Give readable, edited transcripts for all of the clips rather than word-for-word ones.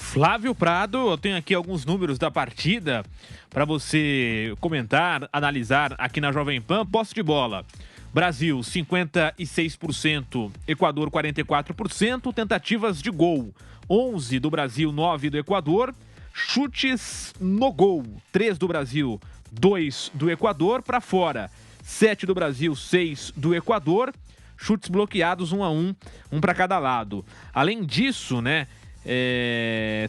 Flávio Prado, eu tenho aqui alguns números da partida para você comentar, analisar aqui na Jovem Pan. Posse de bola: Brasil 56%, Equador 44%, tentativas de gol 11 do Brasil, 9 do Equador, chutes no gol 3 do Brasil, 2 do Equador, para fora 7 do Brasil, 6 do Equador, chutes bloqueados 1-1, um para cada lado. Além disso, né,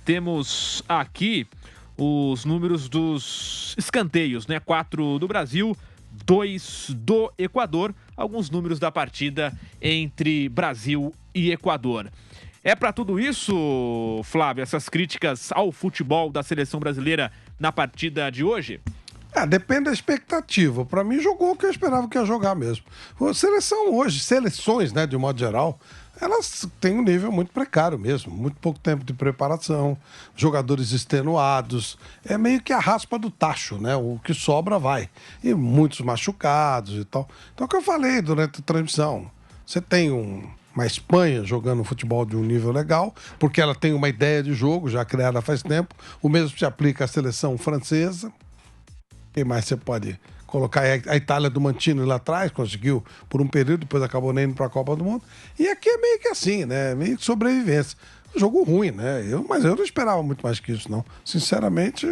temos aqui os números dos escanteios, né? 4 do Brasil, 2 do Equador. Alguns números da partida entre Brasil e Equador. É para tudo isso, Flávio, essas críticas ao futebol da seleção brasileira na partida de hoje? Depende da expectativa. Para mim, jogou o que eu esperava que ia jogar mesmo. A seleção hoje, seleções, né, de um modo geral, elas têm um nível muito precário mesmo. Muito pouco tempo de preparação, jogadores extenuados. É meio que a raspa do tacho, né? O que sobra vai. E muitos machucados e tal. Então, é o que eu falei durante a transmissão. Você tem uma Espanha jogando futebol de um nível legal, porque ela tem uma ideia de jogo já criada faz tempo. O mesmo se aplica à seleção francesa. Quem mais você pode colocar? A Itália do Mantini lá atrás conseguiu por um período, depois acabou nem indo para a Copa do Mundo. E aqui é meio que assim, né? Meio que sobrevivência. Jogo ruim, né? Mas eu não esperava muito mais que isso, não. Sinceramente,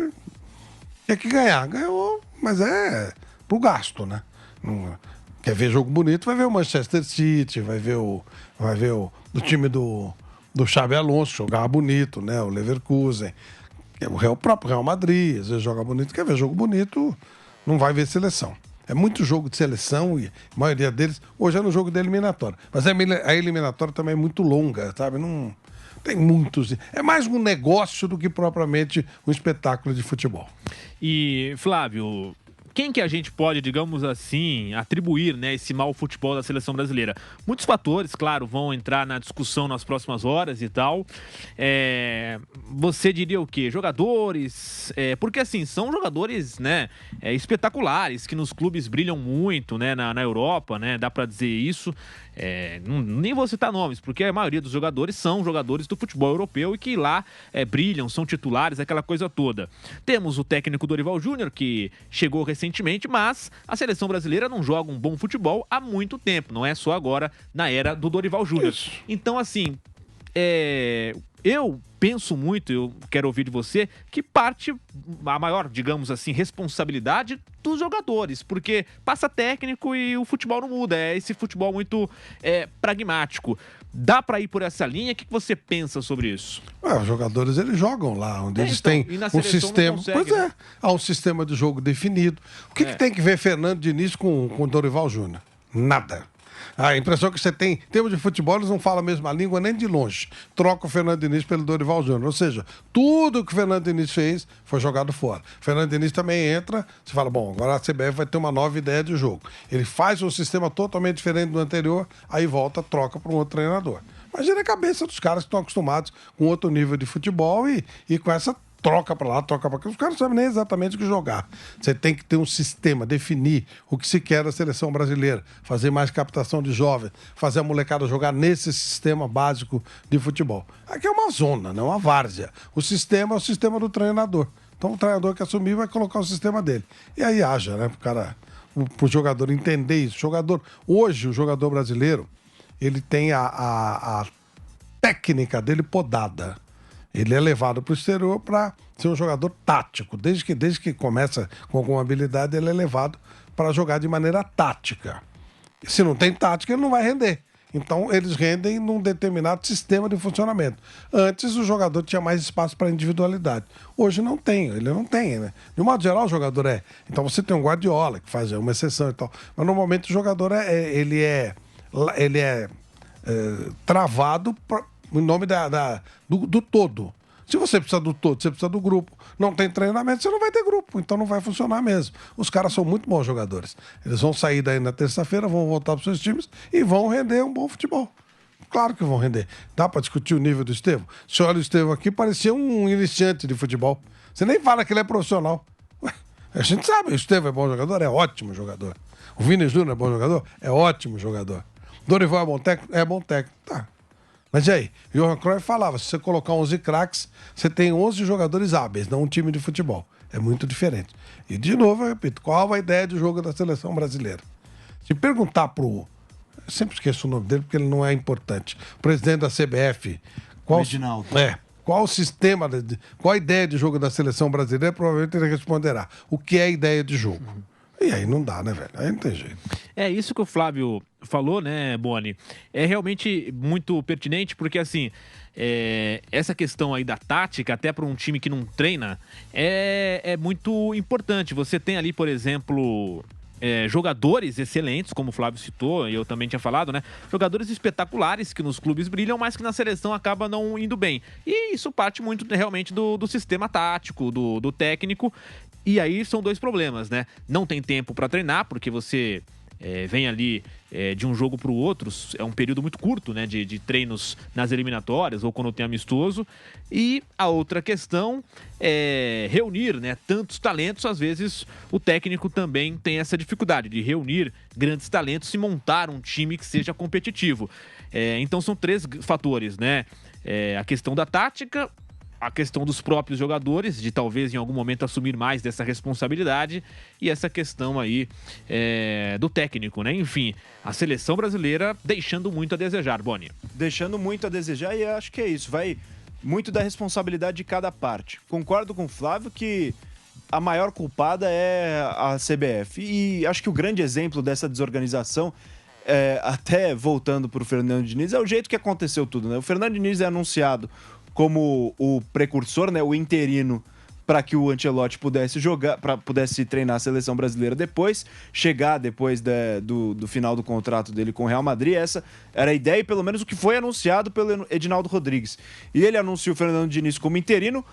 tinha que ganhar. Ganhou, mas é pro gasto, né? Quer ver jogo bonito, vai ver o Manchester City, vai ver o time do Xabi Alonso, jogar bonito, né? O Leverkusen. O próprio Real Madrid, às vezes joga bonito. Quer ver jogo bonito, não vai ver seleção. É muito jogo de seleção e a maioria deles, hoje é no jogo da eliminatória. Mas a eliminatória também é muito longa, sabe? Não tem muitos. É mais um negócio do que propriamente um espetáculo de futebol. E, Flávio, quem que a gente pode, digamos assim, atribuir, né, esse mau futebol da seleção brasileira? Muitos fatores, claro, vão entrar na discussão nas próximas horas e tal. Você diria o quê? Jogadores? Porque, assim, são jogadores, né, espetaculares, que nos clubes brilham muito, né, na Europa, né, dá pra dizer isso. Nem vou citar nomes, porque a maioria dos jogadores são jogadores do futebol europeu e que lá brilham, são titulares, aquela coisa toda. Temos o técnico Dorival Júnior, que chegou recentemente, mas a seleção brasileira não joga um bom futebol há muito tempo, não é só agora na era do Dorival Júnior. Então, assim, eu penso muito, eu quero ouvir de você, que parte a maior, digamos assim, responsabilidade dos jogadores, porque passa técnico e o futebol não muda, é esse futebol muito pragmático. Dá para ir por essa linha? O que você pensa sobre isso? Os jogadores, eles jogam lá, onde eles têm um sistema. Pois é, há um sistema de jogo definido. O que tem que ver Fernando Diniz com Dorival Júnior? Nada. A impressão que você tem, em termos de futebol, eles não falam a mesma língua nem de longe. Troca o Fernando Diniz pelo Dorival Júnior. Ou seja, tudo que o Fernando Diniz fez foi jogado fora. O Fernando Diniz também entra, você fala, bom, agora a CBF vai ter uma nova ideia de jogo. Ele faz um sistema totalmente diferente do anterior, aí volta, troca para um outro treinador. Imagina a cabeça dos caras que estão acostumados com outro nível de futebol e com essa troca para lá, troca para cá. Os caras não sabem nem exatamente o que jogar. Você tem que ter um sistema, definir o que se quer da seleção brasileira, fazer mais captação de jovens, fazer a molecada jogar nesse sistema básico de futebol. Aqui é uma zona, não uma várzea. O sistema é o sistema do treinador. Então o treinador que assumir vai colocar o sistema dele. E aí haja, né, pro jogador entender isso. Hoje, o jogador brasileiro, ele tem a técnica dele podada. Ele é levado para o exterior para ser um jogador tático. Desde que começa com alguma habilidade, ele é levado para jogar de maneira tática. Se não tem tática, ele não vai render. Então, eles rendem num determinado sistema de funcionamento. Antes, o jogador tinha mais espaço para individualidade. Hoje não tem, ele não tem, né? De um modo geral, o jogador é. Então, você tem um Guardiola, que faz uma exceção e tal. Mas, normalmente, o jogador ele é travado em nome do todo. Se você precisa do todo, você precisa do grupo. Não tem treinamento, você não vai ter grupo. Então não vai funcionar mesmo. Os caras são muito bons jogadores. Eles vão sair daí na terça-feira, vão voltar para os seus times e vão render um bom futebol. Claro que vão render. Dá para discutir o nível do Estevão? Se olha o Estevão aqui, parecia um iniciante de futebol. Você nem fala que ele é profissional. A gente sabe, o Estevão é bom jogador? É ótimo jogador. O Vini Júnior é bom jogador? É ótimo jogador. Dorival é bom técnico? É bom técnico. Tá. Mas e aí? Johan Cruyff falava, se você colocar 11 craques, você tem 11 jogadores hábeis, não um time de futebol. É muito diferente. E, de novo, eu repito, qual a ideia de jogo da seleção brasileira? Se perguntar pro... Eu sempre esqueço o nome dele porque ele não é importante. O presidente da CBF... Reginaldo. Qual o sistema, qual a ideia de jogo da seleção brasileira? Provavelmente ele responderá. O que é a ideia de jogo? E aí não dá, né, velho? Aí não tem jeito. É isso que o Flávio falou, né, Boni? É realmente muito pertinente, porque assim, essa questão aí da tática, até para um time que não treina, é muito importante. Você tem ali, por exemplo... jogadores excelentes, como o Flávio citou, e eu também tinha falado, né? Jogadores espetaculares que nos clubes brilham, mas que na seleção acaba não indo bem. E isso parte muito realmente do sistema tático, do técnico. E aí são dois problemas, né? Não tem tempo para treinar, porque você vem ali de um jogo para o outro, é um período muito curto, né? De treinos nas eliminatórias ou quando tem amistoso. E a outra questão é reunir, né, tantos talentos. Às vezes o técnico também tem essa dificuldade de reunir grandes talentos e montar um time que seja competitivo. Então são três fatores, né? A questão da tática, a questão dos próprios jogadores, de talvez em algum momento assumir mais dessa responsabilidade, e essa questão aí do técnico, né? Enfim, a seleção brasileira deixando muito a desejar, Boni. Deixando muito a desejar, e acho que é isso, vai muito da responsabilidade de cada parte. Concordo com o Flávio que a maior culpada é a CBF, e acho que o grande exemplo dessa desorganização, até voltando para o Fernando Diniz, é o jeito que aconteceu tudo, né? O Fernando Diniz é anunciado como o precursor, né, o interino, para que o Ancelotti pudesse jogar, pudesse treinar a seleção brasileira depois, chegar depois do final do contrato dele com o Real Madrid. Essa era a ideia e pelo menos o que foi anunciado pelo Edinaldo Rodrigues. E ele anunciou o Fernando Diniz como interino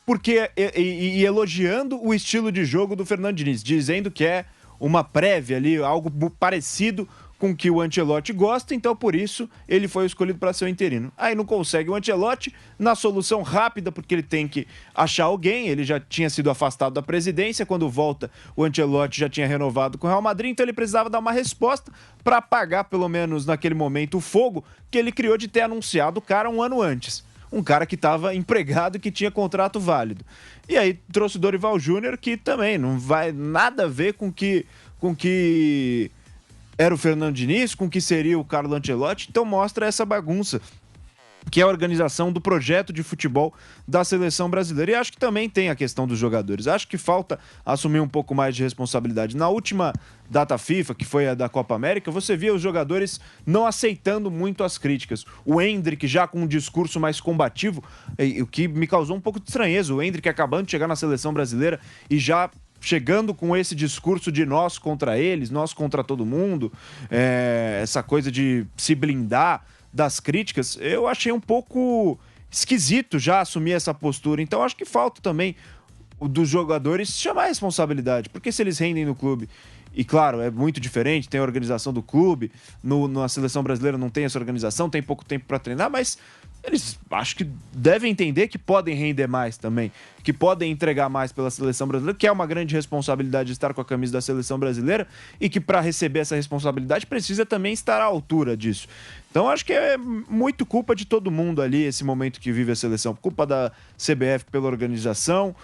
porque e elogiando o estilo de jogo do Fernando Diniz, dizendo que é uma prévia ali, algo parecido com que o Ancelotti gosta, então por isso ele foi escolhido para ser o interino. Aí não consegue o Ancelotti, na solução rápida, porque ele tem que achar alguém, ele já tinha sido afastado da presidência, quando volta o Ancelotti já tinha renovado com o Real Madrid, então ele precisava dar uma resposta para apagar, pelo menos naquele momento, o fogo que ele criou de ter anunciado o cara um ano antes. Um cara que estava empregado e que tinha contrato válido. E aí trouxe o Dorival Júnior, que também não vai nada a ver com que era o Fernando Diniz, com que seria o Carlo Ancelotti, então mostra essa bagunça, que é a organização do projeto de futebol da seleção brasileira. E acho que também tem a questão dos jogadores. Acho que falta assumir um pouco mais de responsabilidade. Na última data FIFA, que foi a da Copa América, você via os jogadores não aceitando muito as críticas. O Endrick já com um discurso mais combativo, o que me causou um pouco de estranheza. O Endrick acabando de chegar na seleção brasileira e já chegando com esse discurso de nós contra eles, nós contra todo mundo, essa coisa de se blindar das críticas, eu achei um pouco esquisito já assumir essa postura. Então acho que falta também dos jogadores chamar a responsabilidade, porque se eles rendem no clube, e claro, é muito diferente, tem a organização do clube, na seleção brasileira não tem essa organização, tem pouco tempo para treinar, mas eles acho que devem entender que podem render mais também, que podem entregar mais pela seleção brasileira, que é uma grande responsabilidade de estar com a camisa da seleção brasileira e que para receber essa responsabilidade precisa também estar à altura disso. Então acho que é muito culpa de todo mundo ali esse momento que vive a seleção, culpa da CBF pela organização,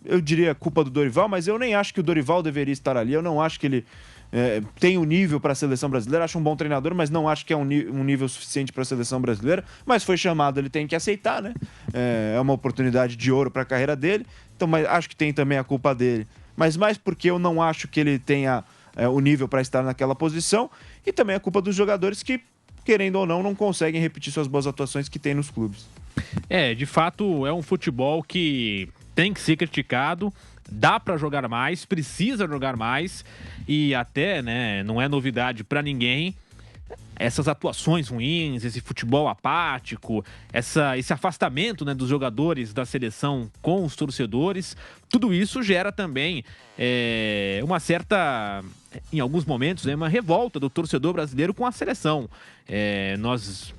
eu diria culpa do Dorival, mas eu nem acho que o Dorival deveria estar ali, eu não acho que ele tem o nível para a seleção brasileira, acho um bom treinador, mas não acho que é um nível suficiente para a seleção brasileira, mas foi chamado, ele tem que aceitar, né? É uma oportunidade de ouro para a carreira dele, então mas acho que tem também a culpa dele, mas mais porque eu não acho que ele tenha o nível para estar naquela posição, e também a culpa dos jogadores que, querendo ou não conseguem repetir suas boas atuações que tem nos clubes. De fato, é um futebol que tem que ser criticado, dá para jogar mais, precisa jogar mais, e até, né, não é novidade para ninguém essas atuações ruins, esse futebol apático, esse afastamento, né, dos jogadores da seleção com os torcedores. Tudo isso gera também uma certa, em alguns momentos, uma revolta do torcedor brasileiro com a seleção. Nós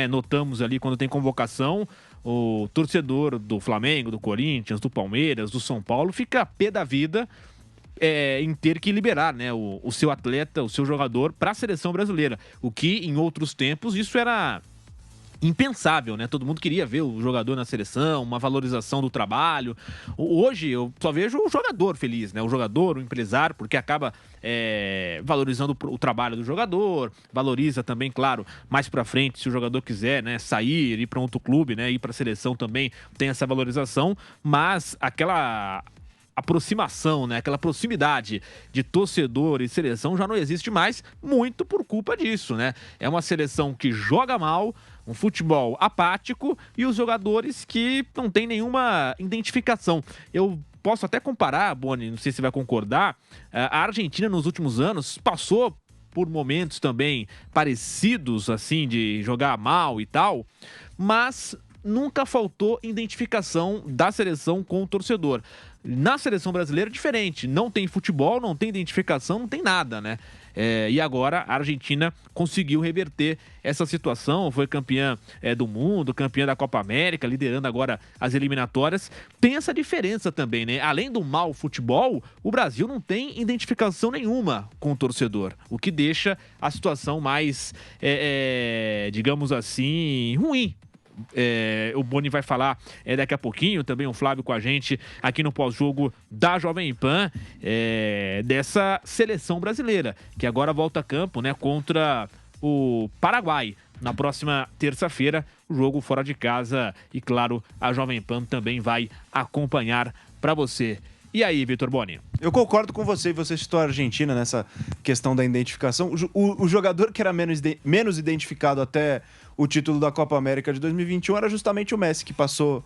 notamos ali quando tem convocação, o torcedor do Flamengo, do Corinthians, do Palmeiras, do São Paulo fica pé da vida em ter que liberar, né, o seu atleta, o seu jogador para a seleção brasileira. O que em outros tempos isso era impensável, né? Todo mundo queria ver o jogador na seleção, uma valorização do trabalho. Hoje eu só vejo o jogador feliz, né? O jogador, o empresário, porque acaba valorizando o trabalho do jogador, valoriza também, claro, mais pra frente, se o jogador quiser, né, sair, ir para outro clube, né, ir pra seleção também, tem essa valorização, mas aquela aproximação, né? Aquela proximidade de torcedor e seleção já não existe mais, muito por culpa disso, né? É uma seleção que joga mal, um futebol apático e os jogadores que não têm nenhuma identificação. Eu posso até comparar, Boni, não sei se você vai concordar, a Argentina nos últimos anos passou por momentos também parecidos, assim, de jogar mal e tal, mas nunca faltou identificação da seleção com o torcedor. Na seleção brasileira é diferente, não tem futebol, não tem identificação, não tem nada, né? E agora a Argentina conseguiu reverter essa situação, foi campeã do mundo, campeã da Copa América, liderando agora as eliminatórias. Tem essa diferença também, né? Além do mau futebol, o Brasil não tem identificação nenhuma com o torcedor, o que deixa a situação mais, digamos assim, ruim. O Boni vai falar daqui a pouquinho, também o Flávio com a gente aqui no pós-jogo da Jovem Pan, dessa seleção brasileira, que agora volta a campo, né, contra o Paraguai na próxima terça-feira, o jogo fora de casa, e claro, a Jovem Pan também vai acompanhar para você. E aí, Vitor Boni? Eu concordo com você, você citou a Argentina nessa questão da identificação. O jogador que era menos identificado até o título da Copa América de 2021 era justamente o Messi, que passou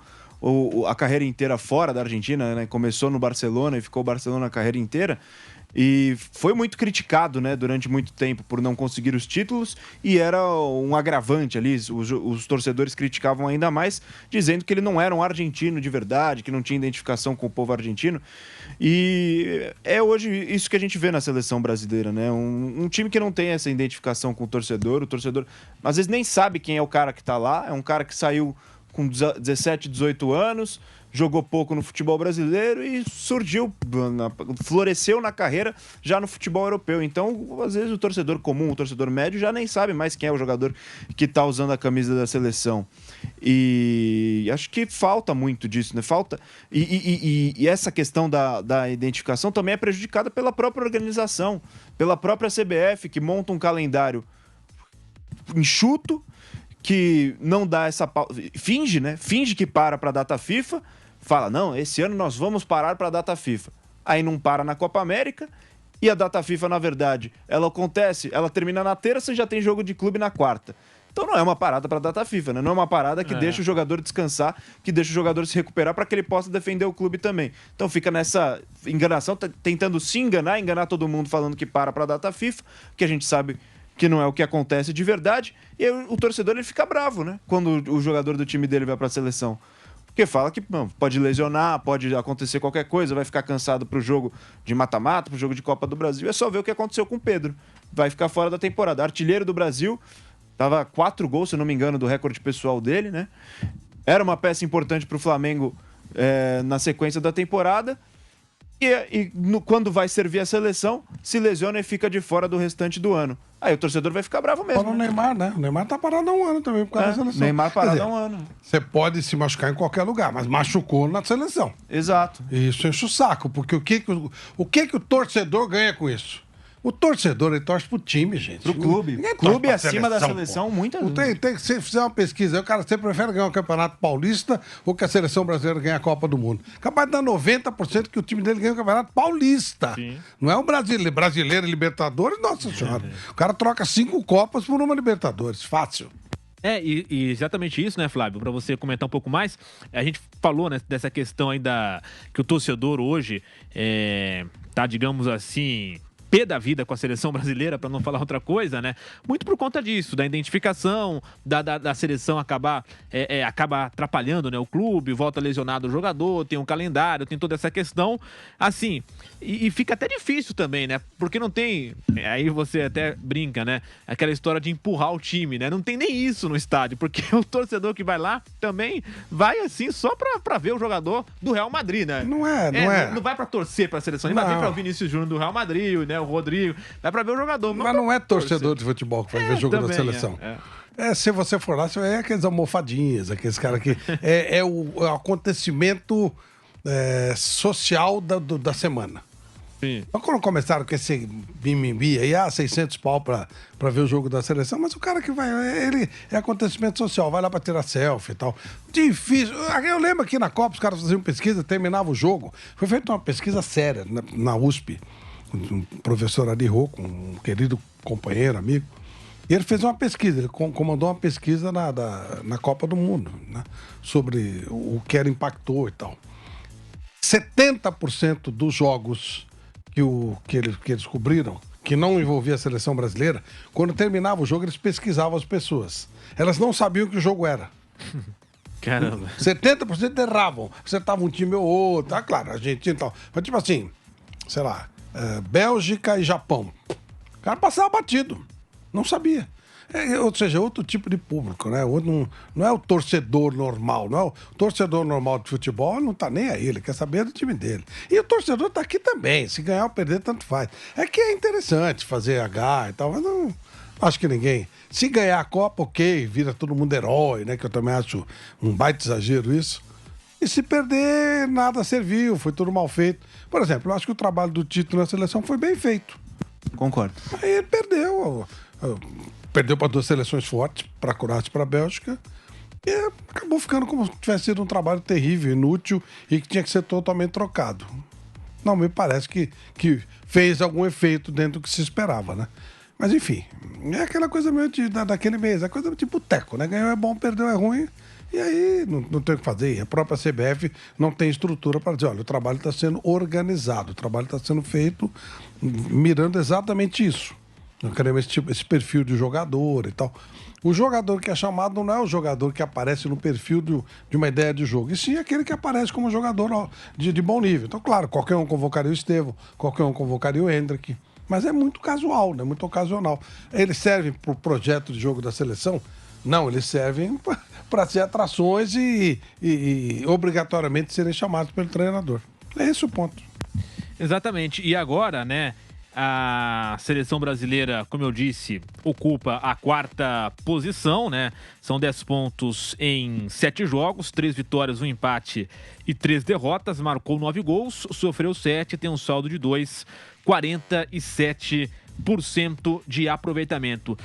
a carreira inteira fora da Argentina, né? Começou no Barcelona e ficou o Barcelona a carreira inteira. E foi muito criticado, né, durante muito tempo por não conseguir os títulos, e era um agravante ali, os torcedores criticavam ainda mais, dizendo que ele não era um argentino de verdade, que não tinha identificação com o povo argentino. E é hoje isso que a gente vê na seleção brasileira, né? Um time que não tem essa identificação com o torcedor às vezes nem sabe quem é o cara que está lá, é um cara que saiu com 17, 18 anos, jogou pouco no futebol brasileiro e floresceu na carreira já no futebol europeu. Então, às vezes, o torcedor comum, o torcedor médio, já nem sabe mais quem é o jogador que está usando a camisa da seleção. E acho que falta muito disso, né? Falta. E essa questão da identificação também é prejudicada pela própria organização, pela própria CBF, que monta um calendário enxuto, que não dá essa... Finge, né? Finge que para a data FIFA, fala, não, esse ano nós vamos parar para a data FIFA. Aí não para na Copa América, e a data FIFA, na verdade, ela termina na terça e já tem jogo de clube na quarta. Então não é uma parada para a data FIFA, né? Não é uma parada que deixa o jogador descansar, que deixa o jogador se recuperar para que ele possa defender o clube também. Então fica nessa enganação, tentando se enganar todo mundo falando que para a data FIFA, que a gente sabe que não é o que acontece de verdade, e aí o torcedor ele fica bravo, né? Quando o jogador do time dele vai para a seleção. Porque fala que pode lesionar, pode acontecer qualquer coisa, vai ficar cansado pro jogo de mata-mata, pro jogo de Copa do Brasil. É só ver o que aconteceu com o Pedro. Vai ficar fora da temporada. Artilheiro do Brasil, tava 4 gols, se não me engano, do recorde pessoal dele, né? Era uma peça importante pro Flamengo na sequência da temporada. Quando vai servir a seleção, se lesiona e fica de fora do restante do ano. Aí o torcedor vai ficar bravo mesmo. Fala o Neymar, né? O Neymar tá parado há um ano também por causa da seleção. Neymar parado há um ano. Você pode se machucar em qualquer lugar, mas machucou na seleção. Exato. Isso enche o saco, porque o que o torcedor ganha com isso? O torcedor, ele torce pro time, gente. Pro clube. Clube acima da seleção, muitas vezes. Se fizer uma pesquisa, o cara sempre prefere ganhar o Campeonato Paulista ou que a seleção brasileira ganhe a Copa do Mundo. Capaz de dar 90% que o time dele ganha o Campeonato Paulista. Sim. Não é o brasileiro e Libertadores, nossa senhora. O cara troca 5 Copas por uma Libertadores. Fácil. E exatamente isso, né, Flávio? Para você comentar um pouco mais, a gente falou, né, dessa questão aí que o torcedor hoje tá, digamos assim, pé da vida com a seleção brasileira, para não falar outra coisa, né? Muito por conta disso, da identificação, da seleção acaba atrapalhando, né, o clube, volta lesionado o jogador, tem um calendário, tem toda essa questão, assim, e fica até difícil também, né? Porque não tem, aí você até brinca, né? Aquela história de empurrar o time, né? Não tem nem isso no estádio, porque o torcedor que vai lá também vai, assim, só pra ver o jogador do Real Madrid, né? Não é. Não vai pra torcer pra seleção, ele vai vir pra o Vinícius Júnior do Real Madrid, né? O Rodrigo, dá pra ver o jogador. Mas não é torcedor de futebol que vai ver jogo da seleção. Se você for lá, você vai ver aqueles almofadinhas, aqueles caras que... é o acontecimento social da semana. Sim. Então, quando começaram com esse mimimi aí, 600 pau pra ver o jogo da seleção, mas o cara que vai, ele é acontecimento social, vai lá pra tirar selfie e tal. Difícil. Eu lembro aqui na Copa, os caras faziam pesquisa, terminava o jogo. Foi feita uma pesquisa séria na USP, um professor Ari Rocco, um querido companheiro, amigo. E ele fez uma pesquisa, ele comandou uma pesquisa na Copa do Mundo, né, sobre o que era impactou e tal. 70% dos jogos que eles cobriram, que não envolvia a seleção brasileira, quando terminava o jogo, eles pesquisavam as pessoas. Elas não sabiam que o jogo era. Caramba. 70% erravam. Acertava um time ou outro. Claro, a Argentina e tal. Mas tipo assim, sei lá, Bélgica e Japão. O cara passava batido. Não sabia. Ou seja, outro tipo de público, né? Não é o torcedor normal, não é o torcedor normal de futebol, não tá nem aí, ele quer saber do time dele. E o torcedor tá aqui também, se ganhar ou perder, tanto faz. É que é interessante fazer H e tal, mas não acho que ninguém... Se ganhar a Copa, ok, vira todo mundo herói, né? Que eu também acho um baita exagero isso. E se perder, nada serviu, foi tudo mal feito. Por exemplo, eu acho que o trabalho do Tito na seleção foi bem feito. Concordo. Aí ele perdeu... Perdeu para 2 seleções fortes, para a Croácia e para a Bélgica, e acabou ficando como se tivesse sido um trabalho terrível, inútil e que tinha que ser totalmente trocado. Não, me parece que fez algum efeito dentro do que se esperava, né? Mas enfim, é aquela coisa meio daquele mês, é coisa de boteco, né? Ganhou é bom, perdeu é ruim, e aí não tem o que fazer. A própria CBF não tem estrutura para dizer, olha, o trabalho está sendo organizado, o trabalho está sendo feito mirando exatamente isso. Não queremos esse perfil de jogador e tal. O jogador que é chamado não é o jogador que aparece no perfil de uma ideia de jogo, e sim aquele que aparece como jogador de bom nível. Então, claro, qualquer um convocaria o Estevão, qualquer um convocaria o Hendrick, mas é muito casual, né? Muito ocasional. Eles servem para o projeto de jogo da seleção? Não, eles servem para ser atrações e obrigatoriamente serem chamados pelo treinador. É esse o ponto. Exatamente. E agora, né? A seleção brasileira, como eu disse, ocupa a 4ª posição, né? São 10 pontos em 7 jogos, 3 vitórias, 1 empate e 3 derrotas. Marcou 9 gols, sofreu 7, tem um saldo de 2, 47% de aproveitamento.